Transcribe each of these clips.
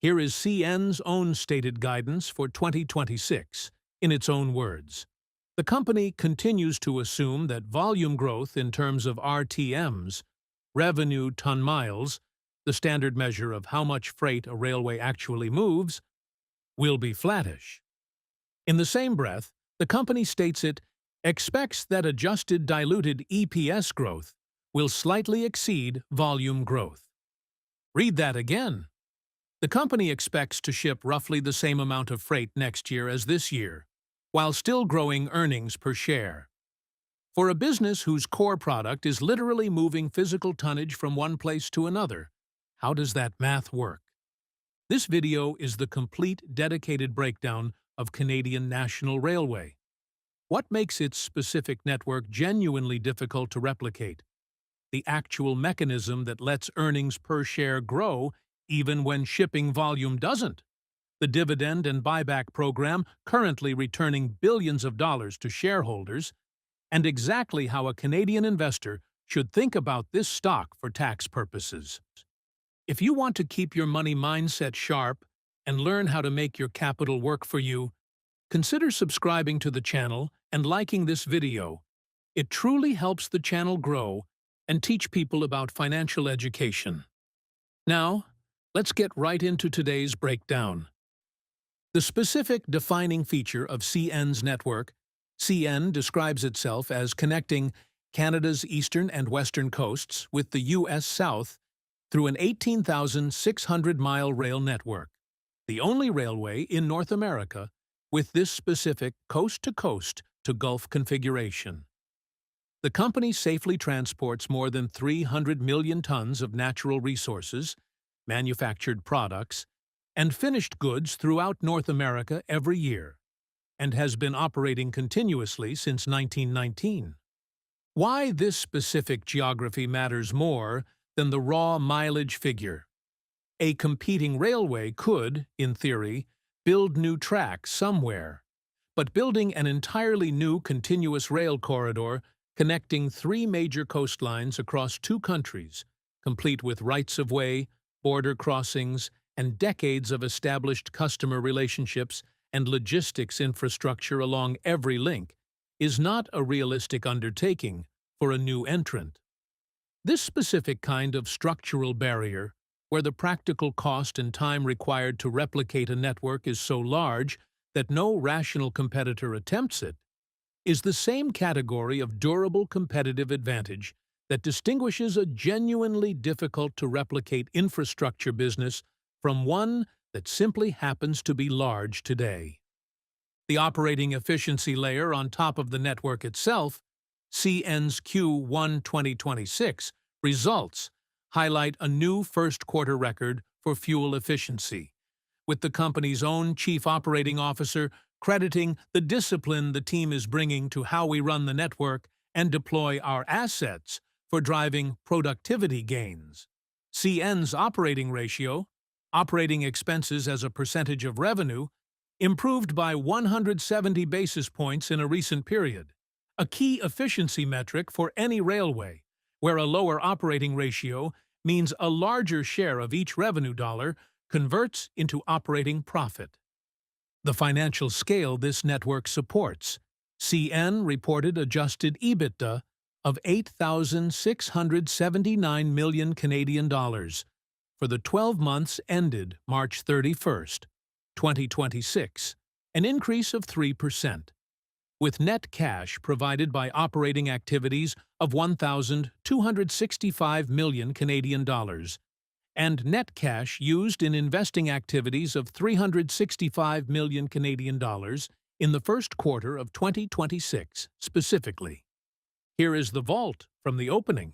Here is CN's own stated guidance for 2026, in its own words. The company continues to assume that volume growth in terms of RTMs, revenue ton miles, the standard measure of how much freight a railway actually moves, will be flattish. In the same breath, the company states it expects that adjusted diluted EPS growth will slightly exceed volume growth. Read that again. The company expects to ship roughly the same amount of freight next year as this year, while still growing earnings per share. For a business whose core product is literally moving physical tonnage from one place to another, how does that math work? This video is the complete dedicated breakdown of Canadian National Railway. What makes its specific network genuinely difficult to replicate? The actual mechanism that lets earnings per share grow even when shipping volume doesn't. The dividend and buyback program currently returning billions of dollars to shareholders, and exactly how a Canadian investor should think about this stock for tax purposes. If you want to keep your money mindset sharp and learn how to make your capital work for you, consider subscribing to the channel and liking this video. It truly helps the channel grow and teach people about financial education. Now, let's get right into today's breakdown. The specific defining feature of CN's network, CN describes itself as connecting Canada's eastern and western coasts with the U.S. South through an 18,600-mile rail network, the only railway in North America with this specific coast-to-coast to Gulf configuration. The company safely transports more than 300 million tons of natural resources, manufactured products, and finished goods throughout North America every year, and has been operating continuously since 1919. Why this specific geography matters more than the raw mileage figure. A competing railway could, in theory, build new tracks somewhere, but building an entirely new continuous rail corridor connecting three major coastlines across two countries, complete with rights-of-way, border crossings, and decades of established customer relationships and logistics infrastructure along every link, is not a realistic undertaking for a new entrant. This specific kind of structural barrier, where the practical cost and time required to replicate a network is so large that no rational competitor attempts it, is the same category of durable competitive advantage that distinguishes a genuinely difficult-to-replicate infrastructure business from one that simply happens to be large today. The operating efficiency layer on top of the network itself, CN's Q1 2026 results highlight a new first-quarter record for fuel efficiency, with the company's own chief operating officer crediting the discipline the team is bringing to how we run the network and deploy our assets for driving productivity gains. CN's operating ratio, operating expenses as a percentage of revenue, improved by 170 basis points in a recent period, a key efficiency metric for any railway, where a lower operating ratio means a larger share of each revenue dollar converts into operating profit. The financial scale this network supports. CN reported adjusted EBITDA of 8,679 million Canadian dollars for the 12 months ended March 31st, 2026, an increase of 3%, with net cash provided by operating activities of 1,265 million Canadian dollars and net cash used in investing activities of 365 million Canadian dollars in the first quarter of 2026 specifically. Here is the vault from the opening.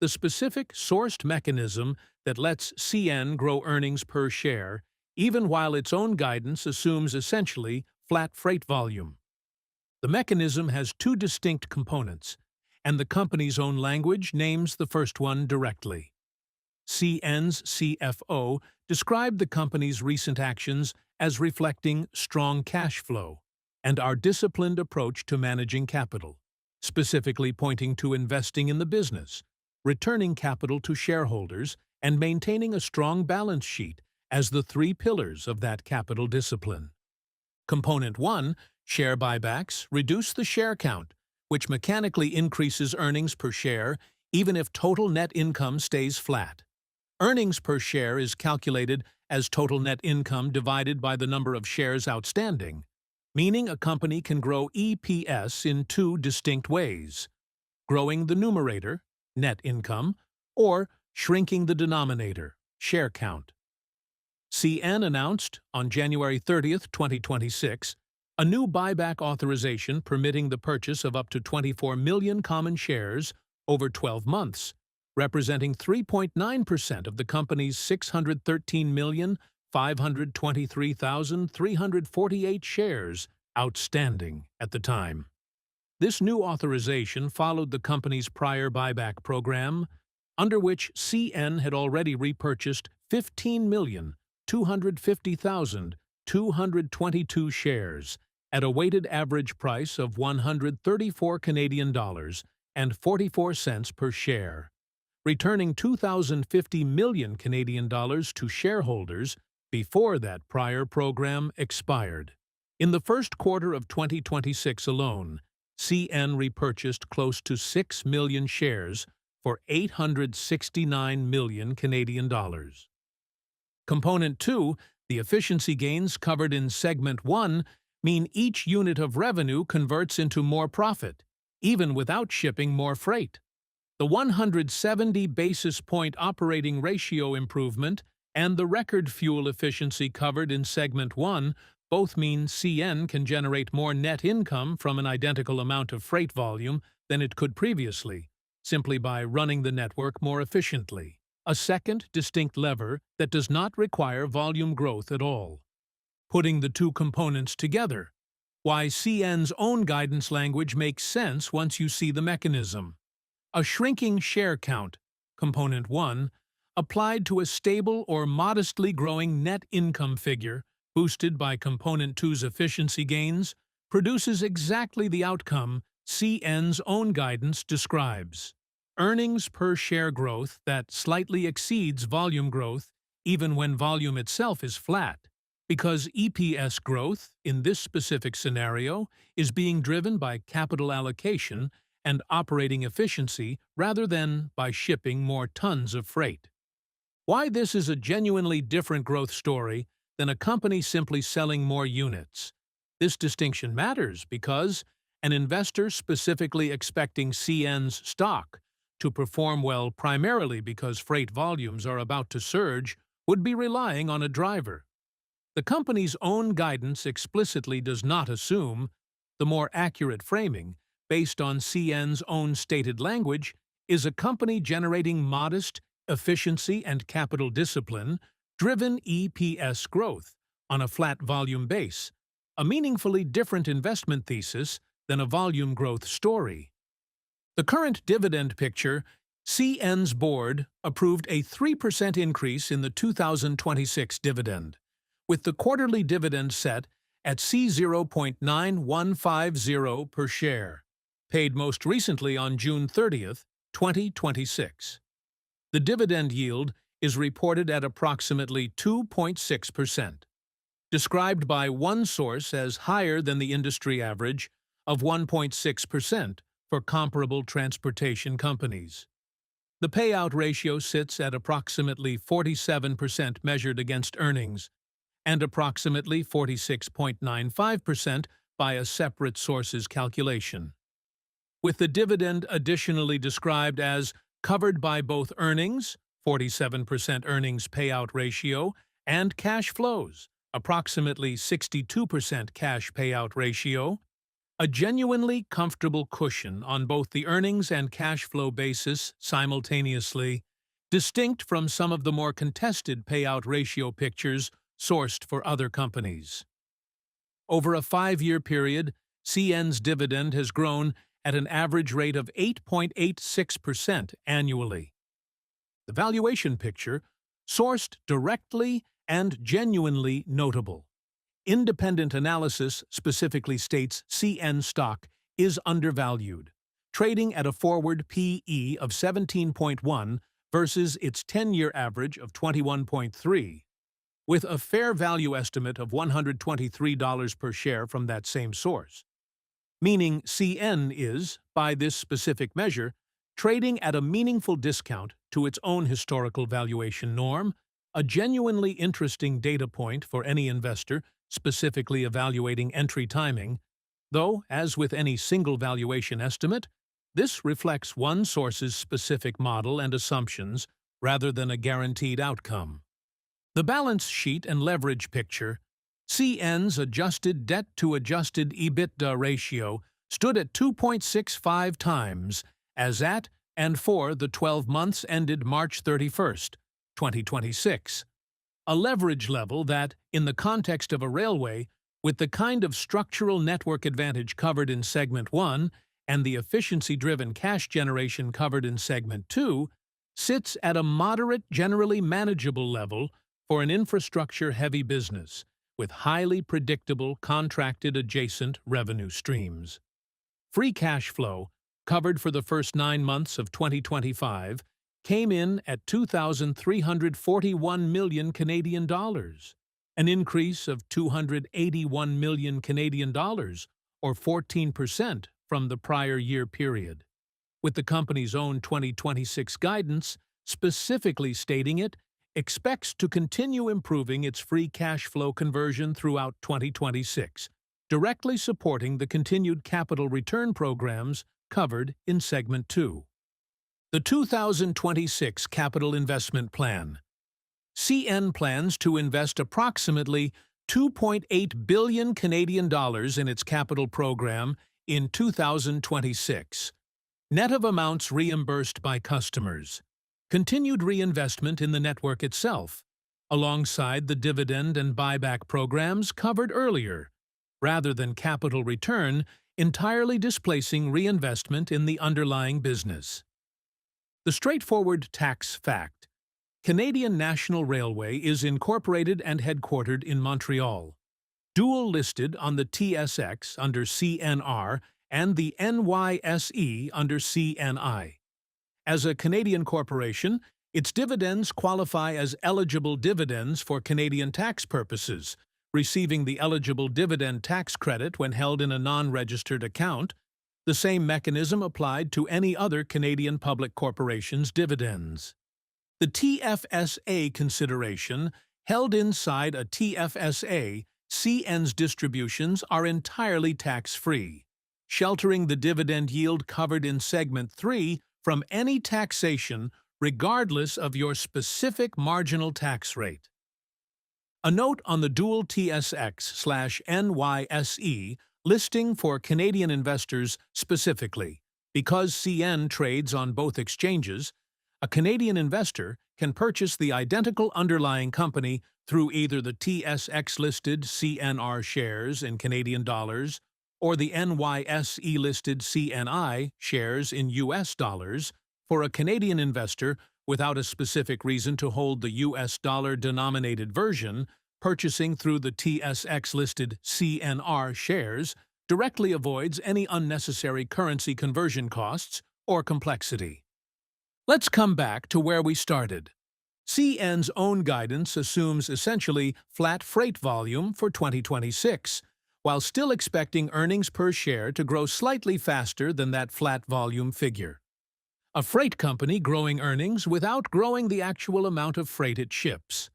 The specific sourced mechanism that lets CN grow earnings per share, even while its own guidance assumes essentially flat freight volume. The mechanism has two distinct components, and the company's own language names the first one directly. CN's CFO described the company's recent actions as reflecting strong cash flow and our disciplined approach to managing capital, specifically pointing to investing in the business, returning capital to shareholders, and maintaining a strong balance sheet as the three pillars of that capital discipline. Component 1, share buybacks, reduce the share count, which mechanically increases earnings per share even if total net income stays flat. Earnings per share is calculated as total net income divided by the number of shares outstanding, meaning a company can grow EPS in two distinct ways: growing the numerator, net income, or shrinking the denominator, share count. CN announced on January 30, 2026, a new buyback authorization permitting the purchase of up to 24 million common shares over 12 months, representing 3.9% of the company's 613,523,348 shares outstanding at the time. This new authorization followed the company's prior buyback program, under which CN had already repurchased 15,250,222 shares at a weighted average price of 134 Canadian dollars and 44 cents per share, returning 2,050 million Canadian dollars to shareholders before that prior program expired. In the first quarter of 2026 alone, CN repurchased close to 6 million shares for 869 million Canadian dollars. Component 2, the efficiency gains covered in Segment 1, mean each unit of revenue converts into more profit, even without shipping more freight. The 170 basis point operating ratio improvement and the record fuel efficiency covered in Segment 1 both mean CN can generate more net income from an identical amount of freight volume than it could previously, simply by running the network more efficiently, a second distinct lever that does not require volume growth at all. Putting the two components together, why CN's own guidance language makes sense once you see the mechanism. A shrinking share count, Component 1, applied to a stable or modestly growing net income figure, boosted by Component 2's efficiency gains, produces exactly the outcome CN's own guidance describes: earnings per share growth that slightly exceeds volume growth even when volume itself is flat, because EPS growth, in this specific scenario, is being driven by capital allocation and operating efficiency rather than by shipping more tons of freight. Why this is a genuinely different growth story than a company simply selling more units. This distinction matters because an investor specifically expecting CN's stock to perform well primarily because freight volumes are about to surge would be relying on a driver. The company's own guidance explicitly does not assume. The more accurate framing, based on CN's own stated language, is a company generating modest efficiency and capital discipline-driven EPS growth on a flat volume base, a meaningfully different investment thesis than a volume growth story. The current dividend picture: CN's board approved a 3% increase in the 2026 dividend, with the quarterly dividend set at C0.9150 per share, paid most recently on June 30, 2026. The dividend yield is reported at approximately 2.6%, described by one source as higher than the industry average of 1.6% for comparable transportation companies. The payout ratio sits at approximately 47% measured against earnings, and approximately 46.95% by a separate source's calculation, with the dividend additionally described as covered by both earnings, 47% earnings payout ratio, and cash flows, approximately 62% cash payout ratio, a genuinely comfortable cushion on both the earnings and cash flow basis simultaneously, distinct from some of the more contested payout ratio pictures sourced for other companies. Over a 5-year period, CN's dividend has grown at an average rate of 8.86% annually. The valuation picture, sourced directly and genuinely notable. Independent analysis specifically states CN stock is undervalued, trading at a forward P/E of 17.1 versus its 10-year average of 21.3. with a fair value estimate of $123 per share from that same source, meaning CN is, by this specific measure, trading at a meaningful discount to its own historical valuation norm, a genuinely interesting data point for any investor specifically evaluating entry timing, though, as with any single valuation estimate, this reflects one source's specific model and assumptions rather than a guaranteed outcome. The balance sheet and leverage picture. CN's adjusted debt to adjusted EBITDA ratio stood at 2.65 times as at and for the 12 months ended March 31st, 2026. A leverage level that, in the context of a railway, with the kind of structural network advantage covered in Segment 1 and the efficiency-driven cash generation covered in Segment 2, sits at a moderate, generally manageable level for an infrastructure-heavy business with highly predictable contracted adjacent revenue streams. Free cash flow, covered for the first 9 months of 2025, came in at 2,341 million Canadian dollars, an increase of 281 million Canadian dollars, or 14% from the prior year period, with the company's own 2026 guidance specifically stating it expects to continue improving its free cash flow conversion throughout 2026, directly supporting the continued capital return programs covered in Segment 2. The 2026 Capital Investment Plan. CN plans to invest approximately 2.8 billion Canadian dollars in its capital program in 2026, net of amounts reimbursed by customers. Continued reinvestment in the network itself, alongside the dividend and buyback programs covered earlier, rather than capital return entirely displacing reinvestment in the underlying business. The straightforward tax fact. Canadian National Railway is incorporated and headquartered in Montreal, dual-listed on the TSX under CNR and the NYSE under CNI. As a Canadian corporation, its dividends qualify as eligible dividends for Canadian tax purposes, receiving the eligible dividend tax credit when held in a non-registered account, the same mechanism applied to any other Canadian public corporation's dividends. The TFSA consideration, held inside a TFSA, CN's distributions are entirely tax-free, sheltering the dividend yield covered in Segment 3 from any taxation regardless of your specific marginal tax rate. A note on the dual TSX/NYSE listing for Canadian investors specifically. Because CN trades on both exchanges, a Canadian investor can purchase the identical underlying company through either the TSX-listed CNR shares in Canadian dollars or the NYSE-listed CNI shares in US dollars for a Canadian investor without a specific reason to hold the US dollar-denominated version. Purchasing through the TSX-listed CNR shares directly avoids any unnecessary currency conversion costs or complexity. Let's come back to where we started. CN's own guidance assumes essentially flat freight volume for 2026, while still expecting earnings per share to grow slightly faster than that flat volume figure. A freight company growing earnings without growing the actual amount of freight it ships.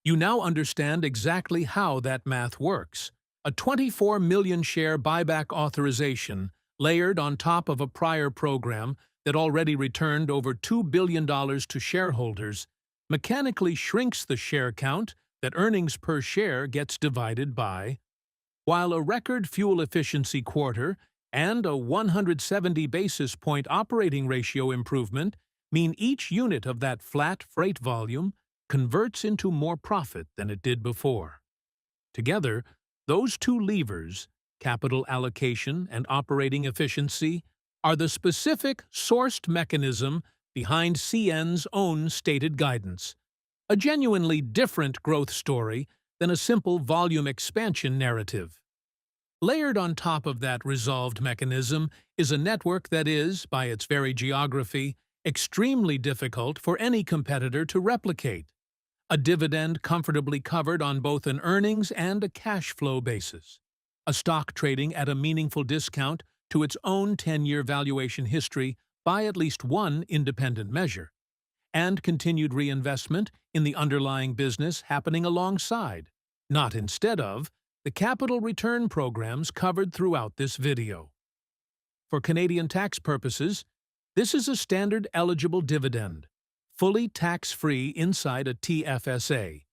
You now understand exactly how that math works. A 24 million share buyback authorization layered on top of a prior program that already returned over $2 billion to shareholders mechanically shrinks the share count that earnings per share gets divided by, while a record fuel efficiency quarter and a 170 basis point operating ratio improvement mean each unit of that flat freight volume converts into more profit than it did before. Together, those two levers, capital allocation and operating efficiency, are the specific sourced mechanism behind CN's own stated guidance, a genuinely different growth story than a simple volume expansion narrative. Layered on top of that resolved mechanism is a network that is, by its very geography, extremely difficult for any competitor to replicate. A dividend comfortably covered on both an earnings and a cash flow basis. A stock trading at a meaningful discount to its own 10-year valuation history by at least one independent measure. And continued reinvestment in the underlying business happening alongside, not instead of, the capital return programs covered throughout this video. For Canadian tax purposes, this is a standard eligible dividend, fully tax-free inside a TFSA,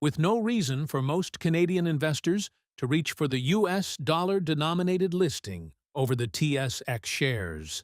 with no reason for most Canadian investors to reach for the US dollar-denominated listing over the TSX shares.